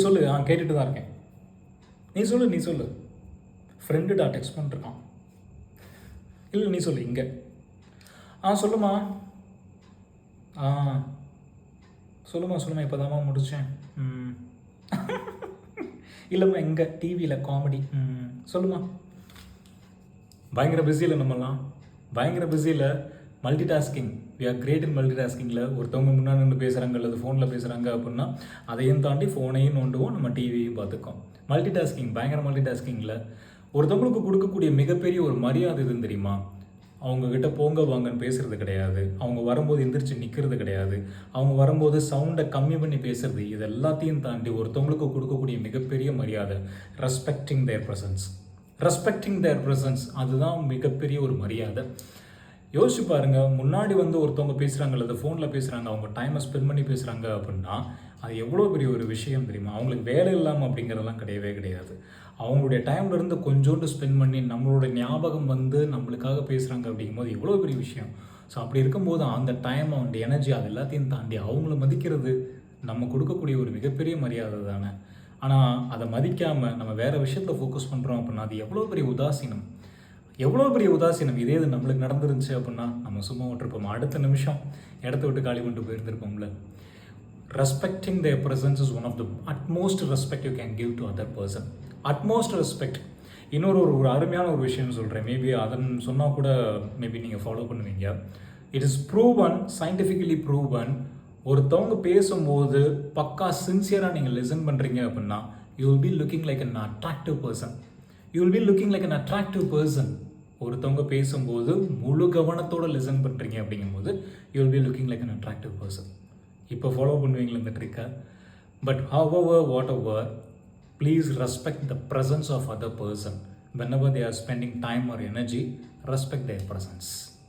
சொல்லு. கேட்டுட்டு தான் இருக்கேன். நீ சொல்லு. ஃப்ரெண்டுடா டெக்ஸ்ட் பண்ணிருக்கான். இல்லை நீ சொல்லு. இங்கே சொல்லுமா. சொல்லுமா இப்போ தாம்மா முடித்தேன். இல்லைம்மா எங்கே டிவியில் காமெடி. சொல்லுமா. பயங்கர பிஸியில் நம்மலாம் பயங்கர பிஸியில் multi tasking. We are great in multi டாஸ்கிங்கில். ஒருத்தவங்க முன்னாடி நின்று பேசுகிறாங்க அல்லது ஃபோனில் பேசுகிறாங்க அப்படின்னா அதையும் தாண்டி ஃபோனையும் நோண்டுவோம், நம்ம டிவியையும் பார்த்துக்கோம். மல்டி டாஸ்கிங், பயங்கர மல்டி டாஸ்கிங்கில் ஒருத்தவங்களுக்கு கொடுக்கக்கூடிய மிகப்பெரிய ஒரு மரியாதை இதுன்னு தெரியுமா? அவங்கக்கிட்ட போங்க வாங்கன்னு பேசுகிறது கிடையாது, அவங்க வரும்போது எந்திரிச்சு நிற்கிறது கிடையாது, அவங்க வரும்போது சவுண்டை கம்மி பண்ணி பேசுறது, இது எல்லாத்தையும் தாண்டி ஒருத்தவங்களுக்கு கொடுக்கக்கூடிய மிகப்பெரிய மரியாதை ரெஸ்பெக்டிங் தேர் ப்ரெசன்ஸ். அதுதான் மிகப்பெரிய ஒரு மரியாதை. யோசிச்சு பாருங்கள், முன்னாடி ஒருத்தவங்க பேசுகிறாங்க அல்லது ஃபோனில் பேசுகிறாங்க, அவங்க டைமை ஸ்பெண்ட் பண்ணி பேசுகிறாங்க அப்படின்னா அது எவ்வளோ பெரிய ஒரு விஷயம் தெரியுமா? அவங்களுக்கு வேலை இல்லாமல் அப்படிங்கிறதெல்லாம் கிடையவே கிடையாது. அவங்களுடைய டைம்லேருந்து கொஞ்சோண்டு ஸ்பெண்ட் பண்ணி நம்மளோட ஞாபகம் நம்மளுக்காக பேசுகிறாங்க அப்படிங்கும்போது எவ்வளோ பெரிய விஷயம். ஸோ அப்படி இருக்கும்போது அந்த டைம், அவங்க எனர்ஜி, அது எல்லாத்தையும் தாண்டி அவங்கள மதிக்கிறது நம்ம கொடுக்கக்கூடிய ஒரு மிகப்பெரிய மரியாதை தானே. ஆனால் அதை மதிக்காமல் நம்ம வேறு விஷயத்தில் ஃபோக்கஸ் பண்ணுறோம் அப்படின்னா அது எவ்வளோ பெரிய உதாசீனம். இதே இது நம்மளுக்கு நடந்துருந்துச்சு அப்படின்னா நம்ம சும்மா விட்டுருப்போம். அடுத்த நிமிஷம் இடத்த விட்டு காலி பண்ணிட்டு போயிருந்துருப்போம்ல. Respecting their presence is one of the utmost respect you can give to other person. utmost respect. இன்னொரு அருமையான ஒரு விஷயம் சொல்கிறேன். மேபி அதன் சொன்னால் கூட மேபி நீங்கள் ஃபாலோ பண்ணுவீங்க. It is proven, scientifically proven. ஒருத்தவங்க பேசும்போது பக்கா சின்சியராக நீங்கள் லிசன் பண்ணுறீங்க அப்படின்னா you will be looking like an attractive person. ஒருத்தவங்க பேசும்போது முழு கவனத்தோடு லிசன் பண்ணுறீங்க அப்படிங்கும்போது you will be looking like an attractive person. இப்போ ஃபாலோ பண்ணுவீங்களா இந்த ட்ரிக்கை? But whatever, please respect the presence of other person. whenever they are spending time or energy, respect their presence.